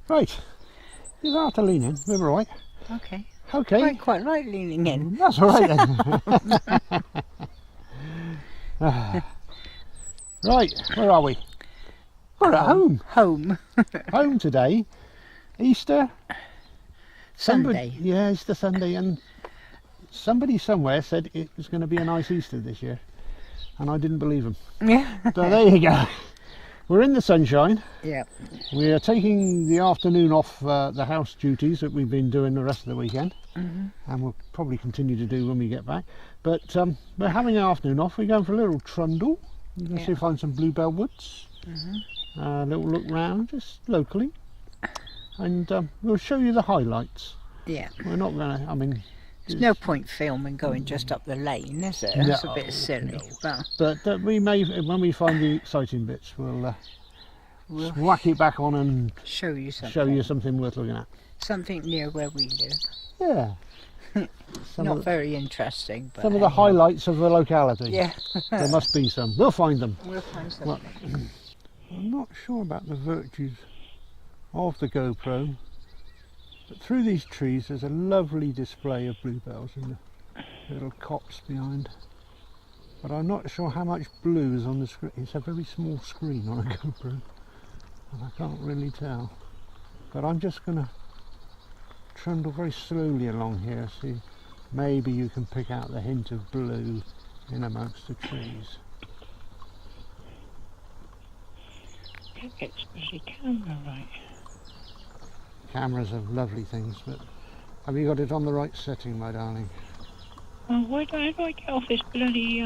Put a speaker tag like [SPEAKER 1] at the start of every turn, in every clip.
[SPEAKER 1] Right, you don't have to lean in, we're all right.
[SPEAKER 2] Okay.
[SPEAKER 1] Okay.
[SPEAKER 2] I quite like leaning in.
[SPEAKER 1] That's all right then. Right, where are we? We're at home.
[SPEAKER 2] Home.
[SPEAKER 1] Home today. Easter.
[SPEAKER 2] Sunday.
[SPEAKER 1] Yeah, Easter Sunday, and somebody somewhere said it was going to be a nice Easter this year, and I didn't believe them.
[SPEAKER 2] Yeah.
[SPEAKER 1] So there you go. We're in the sunshine.
[SPEAKER 2] Yeah.
[SPEAKER 1] We are taking the afternoon off the house duties that we've been doing the rest of the weekend, and we'll probably continue to do when we get back. But we're having an afternoon off. We're going for a little trundle. We're going to see if find some Bluebell Woods. A little look round, just locally, and we'll show you the highlights.
[SPEAKER 2] Yeah.
[SPEAKER 1] We're not going to. I mean,
[SPEAKER 2] there's no point filming going just up the lane, is there? That's a bit silly.
[SPEAKER 1] No. But we may, when we find the exciting bits, we'll whack it back on and
[SPEAKER 2] show you something
[SPEAKER 1] worth looking at.
[SPEAKER 2] Something near where we live.
[SPEAKER 1] Yeah.
[SPEAKER 2] Not very interesting, but
[SPEAKER 1] some of the highlights of the locality.
[SPEAKER 2] Yeah.
[SPEAKER 1] There must be some. We'll find them.
[SPEAKER 2] We'll find something.
[SPEAKER 1] Well, I'm not sure about the virtues of the GoPro, but through these trees there's a lovely display of bluebells in the little copse behind. But I'm not sure how much blue is on the screen. It's a very small screen on a GoPro, and I can't really tell. But I'm just going to trundle very slowly along here, see maybe you can pick out the hint of blue in amongst the trees.
[SPEAKER 2] It's pretty camera, right?
[SPEAKER 1] Cameras are lovely things, but have you got it on the right setting, my darling?
[SPEAKER 3] Oh, why do I get off this bloody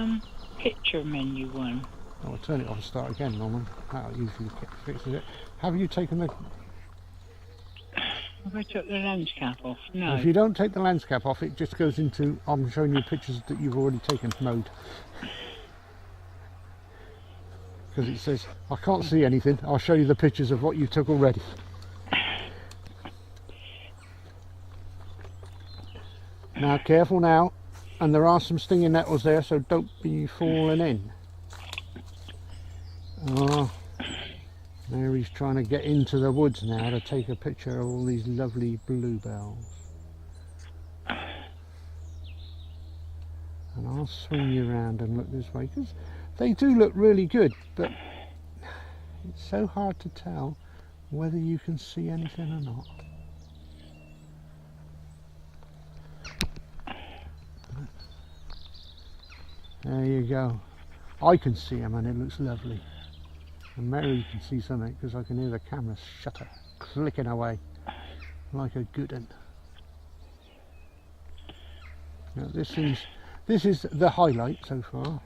[SPEAKER 3] picture menu one?
[SPEAKER 1] I'll turn it off and start again, Norman. That usually fixes it. Have you taken the...
[SPEAKER 3] Have I took the lens cap off? No.
[SPEAKER 1] If you don't take the lens cap off, it just goes into I'm showing you pictures that you've already taken mode. Because it says, I can't see anything, I'll show you the pictures of what you took already. Now careful now, and there are some stinging nettles there, so don't be falling in. Oh, Mary's trying to get into the woods now to take a picture of all these lovely bluebells. And I'll swing you around and look this way, because they do look really good, but it's so hard to tell whether you can see anything or not. There you go. I can see them and it looks lovely. And Mary can see something because I can hear the camera shutter clicking away like a good one. Now this is the highlight so far.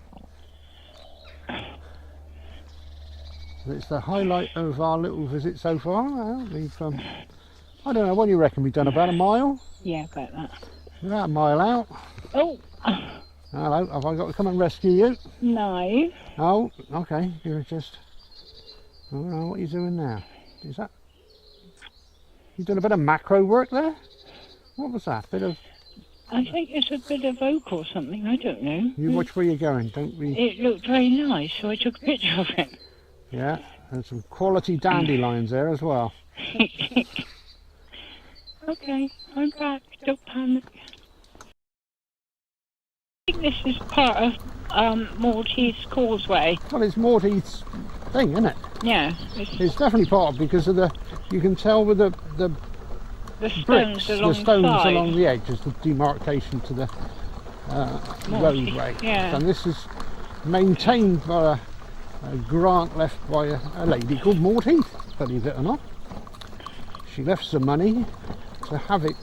[SPEAKER 1] It's the highlight of our little visit so far. Well, we've I don't know, what do you reckon? We've done about a mile?
[SPEAKER 3] Yeah, about that.
[SPEAKER 1] About a mile out.
[SPEAKER 3] Oh!
[SPEAKER 1] Hello, have I got to come and rescue you?
[SPEAKER 3] No.
[SPEAKER 1] Oh, okay, you're just... I don't know what you're doing now. Is that... You doing a bit of macro work there? What was that? Bit of...
[SPEAKER 3] I think it's a bit of oak or something, I don't know.
[SPEAKER 1] You watch where you're going, don't we?
[SPEAKER 3] It looked very nice, so I took a picture of it.
[SPEAKER 1] Yeah, there's some quality dandelions there as well.
[SPEAKER 3] Okay, I'm back, don't panic. I think this is part of Heath's Causeway.
[SPEAKER 1] Well, it's Heath's thing, isn't it?
[SPEAKER 3] Yeah.
[SPEAKER 1] It's definitely part of, because of the... You can tell with the
[SPEAKER 3] stones
[SPEAKER 1] bricks,
[SPEAKER 3] along
[SPEAKER 1] the stones
[SPEAKER 3] the
[SPEAKER 1] along the edge is the demarcation to the roadway.
[SPEAKER 3] Yeah.
[SPEAKER 1] And this is maintained by a grant left by a lady called Maud Heath, believe it or not. She left some money to have it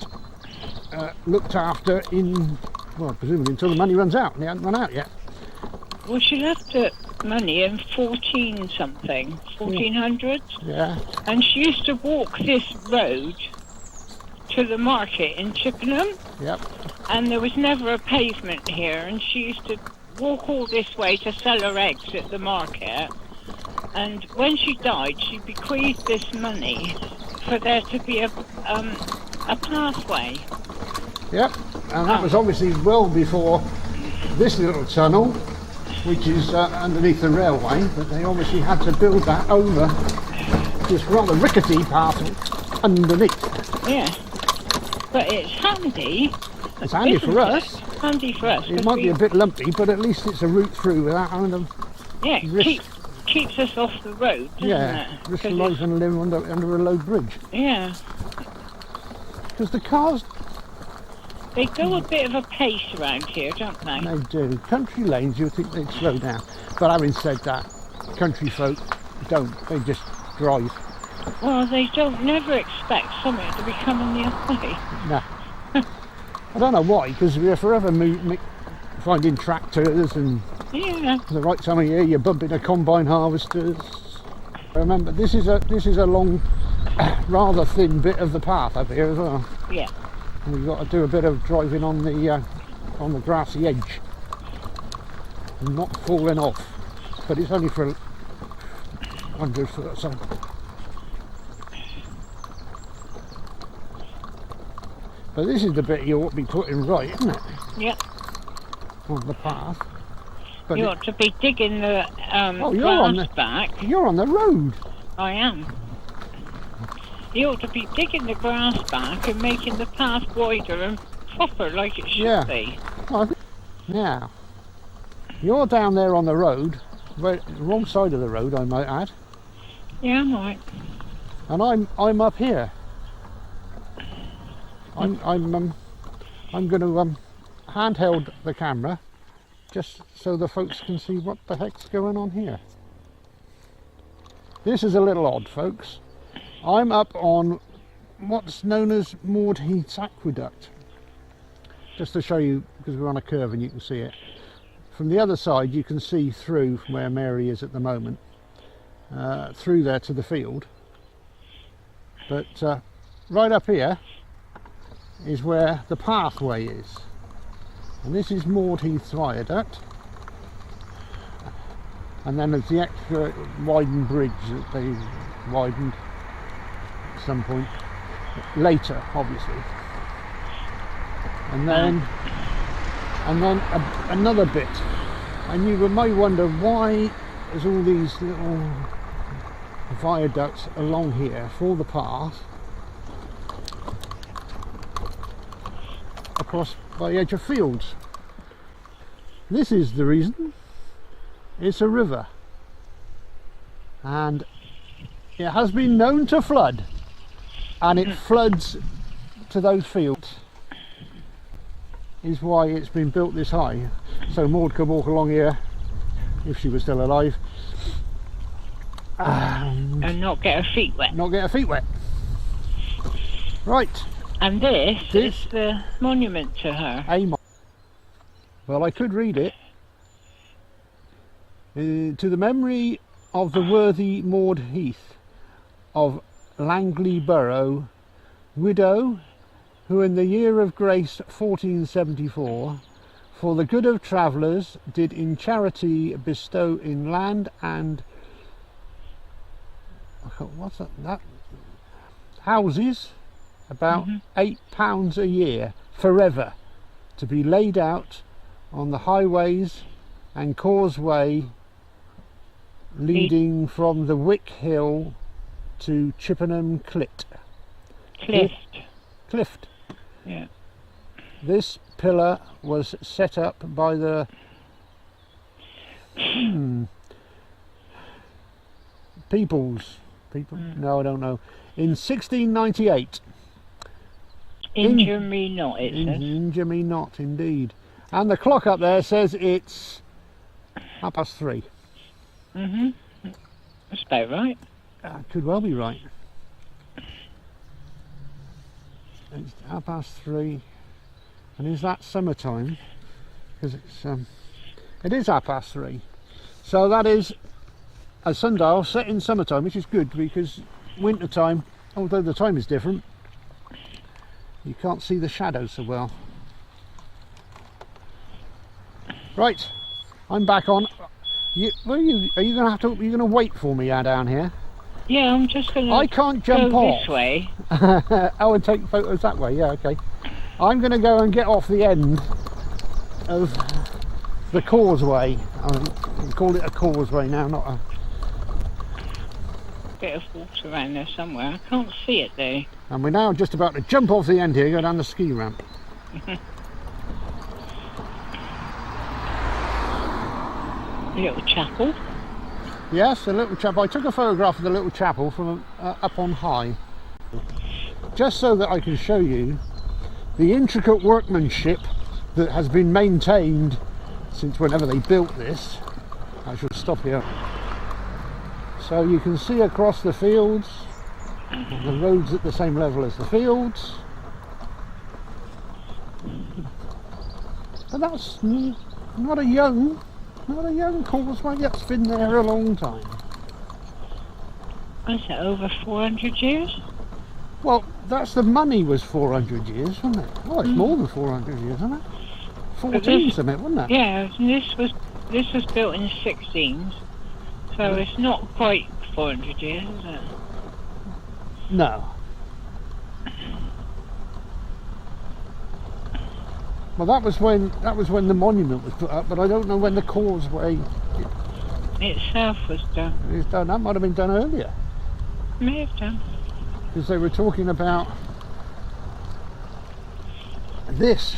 [SPEAKER 1] looked after in, well, presumably until the money runs out, and it hasn't run out yet.
[SPEAKER 3] Well, she left the money in 1400s.
[SPEAKER 1] Yeah.
[SPEAKER 3] And she used to walk this road to the market in Chippenham.
[SPEAKER 1] Yep.
[SPEAKER 3] And there was never a pavement here, and she used to walk all this way to sell her eggs at the market. And when she died, she bequeathed this money for there to be a pathway.
[SPEAKER 1] Yep. And that was obviously well before this little tunnel, which is underneath the railway, but they obviously had to build that over this rather rickety path underneath.
[SPEAKER 3] Yeah. But it's handy.
[SPEAKER 1] It's handy for us.
[SPEAKER 3] Handy for us.
[SPEAKER 1] It might be a bit lumpy, but at least it's a route through without having to
[SPEAKER 3] keeps us off the road, doesn't it?
[SPEAKER 1] Risk life and limb under a low bridge.
[SPEAKER 3] Yeah.
[SPEAKER 1] Because the cars...
[SPEAKER 3] They go a bit of a pace around here, don't they?
[SPEAKER 1] They do. Country lanes, you'd think they'd slow down. But having said that, country folk don't. They just drive.
[SPEAKER 3] Well, they don't never expect something to be coming the other way.
[SPEAKER 1] No. I don't know why, because we're forever finding tractors and the right time of year you're bumping a combine harvesters. Remember, this is a long, rather thin bit of the path up here as well.
[SPEAKER 3] Yeah.
[SPEAKER 1] And we've got to do a bit of driving on the grassy edge and not falling off. But it's only for 100 foot or so. But this is the bit you ought to be putting right, isn't it?
[SPEAKER 3] Yep.
[SPEAKER 1] On the path. But
[SPEAKER 3] you ought to be digging the grass back.
[SPEAKER 1] You're on the road.
[SPEAKER 3] I am. You ought to be digging the grass back and making the path wider and proper like it should be.
[SPEAKER 1] Well, now, you're down there on the road, wrong side of the road, I might add.
[SPEAKER 3] Yeah, I'm right.
[SPEAKER 1] And I'm up here. I'm going to handheld the camera just so the folks can see what the heck's going on here. This is a little odd, folks. I'm up on what's known as Heath's aqueduct. Just to show you, because we're on a curve and you can see it. From the other side you can see through from where Mary is at the moment, through there to the field. But right up here is where the pathway is. And this is Heath's viaduct. And then there's the extra widened bridge that they widened at some point later, obviously. And then another bit. And you may wonder why there's all these little viaducts along here for the path across by the edge of fields. This is the reason. It's a river, and it has been known to flood, and it floods to those fields. Is why it's been built this high, so Maud could walk along here if she was still alive
[SPEAKER 3] and not get her feet wet.
[SPEAKER 1] Not get her feet wet. Right.
[SPEAKER 3] And this is the monument to her.
[SPEAKER 1] Well, I could read it. To the memory of the worthy Maud Heath of Langley Borough, widow, who in the year of grace 1474, for the good of travellers, did in charity bestow in land and houses about £8 a year forever, to be laid out on the highways and causeway leading from the Wick Hill to Chippenham Clift.
[SPEAKER 3] Yeah.
[SPEAKER 1] This pillar was set up by the people? No, I don't know. In 1698.
[SPEAKER 3] Injure me not, it says.
[SPEAKER 1] Injure me not, indeed. And the clock up there says it's 3:30.
[SPEAKER 3] That's about right.
[SPEAKER 1] Could well be right. It's 3:30. And is that summertime? Because it is 3:30. So that is a sundial set in summertime, which is good, because winter time, although the time is different, you can't see the shadows so well. Right, I'm back on. Are you going to wait for me down here?
[SPEAKER 3] Yeah, I'm just going to.
[SPEAKER 1] I can't jump off
[SPEAKER 3] this way.
[SPEAKER 1] Oh, and take photos that way. Yeah, okay. I'm going to go and get off the end of the causeway. I call it a causeway now, not a.
[SPEAKER 3] bit of water around there somewhere. I can't see it though.
[SPEAKER 1] And we're now just about to jump off the end here, go down the ski ramp.
[SPEAKER 3] Little chapel.
[SPEAKER 1] Yes, the little chapel. I took a photograph of the little chapel from up on high, just so that I can show you the intricate workmanship that has been maintained since whenever they built this. I shall stop here. So you can see across the fields, the road's at the same level as the fields. But that's not a young causeway, that's been there a long time.
[SPEAKER 3] Is it over 400 years?
[SPEAKER 1] Well, that's the money was 400 years, wasn't it? Oh, it's more than 400 years, isn't it? 14 something, wasn't it?
[SPEAKER 3] Yeah, and this was built in the 16s, so it's not quite 400 years, is it?
[SPEAKER 1] No. Well, that was when the monument was put up, but I don't know when the causeway
[SPEAKER 3] itself was done.
[SPEAKER 1] It's done. That might have been done earlier.
[SPEAKER 3] May have done.
[SPEAKER 1] Because they were talking about this,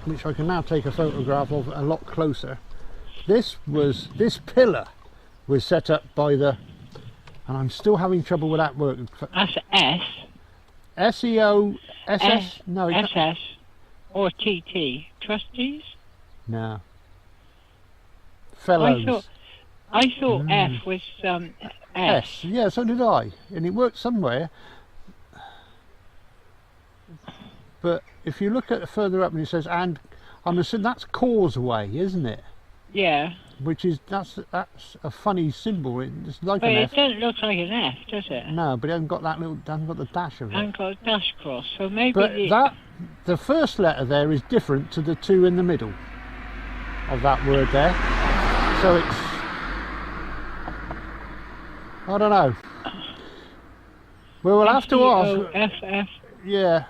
[SPEAKER 1] which I can now take a photograph of a lot closer. This pillar was set up by and I'm still having trouble with that word.
[SPEAKER 3] That's S.
[SPEAKER 1] S-E-O-S-S? No.
[SPEAKER 3] S-S or T-T. Trustees?
[SPEAKER 1] No. Fellows.
[SPEAKER 3] I thought F was S.
[SPEAKER 1] Yeah, so did I. And it worked somewhere. But if you look at further up and it says, and I'm assuming that's Causeway, isn't it?
[SPEAKER 3] Yeah.
[SPEAKER 1] Which is that's a funny symbol. It's like
[SPEAKER 3] but
[SPEAKER 1] an
[SPEAKER 3] it
[SPEAKER 1] F.
[SPEAKER 3] doesn't look like an F, does it?
[SPEAKER 1] No, but it hasn't got that hasn't got the dash of it.
[SPEAKER 3] Hasn't got a dash cross, so maybe.
[SPEAKER 1] But the first letter there is different to the two in the middle of that word there. So it's, I don't know. We'll have to ask.
[SPEAKER 3] F-F.
[SPEAKER 1] Yeah.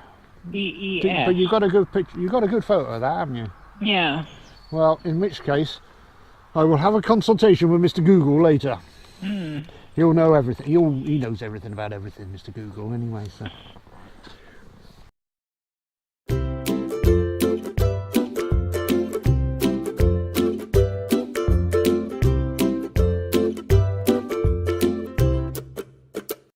[SPEAKER 3] E-E-F.
[SPEAKER 1] But you got a good picture. You got a good photo of that, haven't you?
[SPEAKER 3] Yeah.
[SPEAKER 1] Well, in which case, I will have a consultation with Mr. Google later. He'll know everything. He knows everything about everything, Mr. Google, anyway. So.